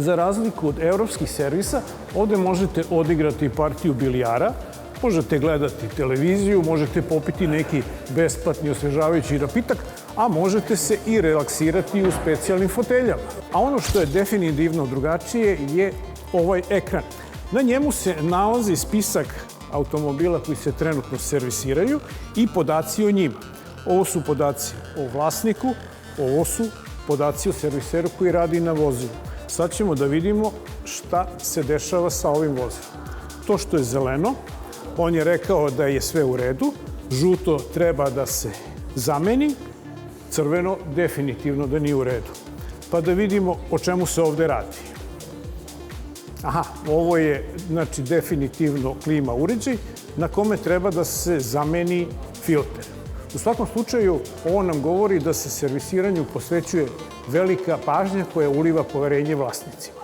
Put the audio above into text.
Za razliku od evropskih servisa, ovde možete odigrati partiju bilijara, možete gledati televiziju, možete popiti neki besplatni osvežavajući napitak, a možete se i relaksirati u specijalnim foteljama. A ono što je definitivno drugačije je ovaj ekran. Na njemu se nalazi spisak automobila koji se trenutno servisiraju i podaci o njima. Ovo su podaci o vlasniku, ovo su podaci o serviseru koji radi na vozilu. Sad ćemo da vidimo šta se dešava sa ovim vozilom. To što je zeleno, on je rekao da je sve u redu, žuto treba da se zameni, crveno definitivno da nije u redu. Pa da vidimo o čemu se ovde radi. Aha, ovo je znači definitivno klima uređaj na kome treba da se zameni filter. U svakom slučaju, ovo nam govori da se servisiranju posvećuje velika pažnja koja uliva poverenje vlasnicima.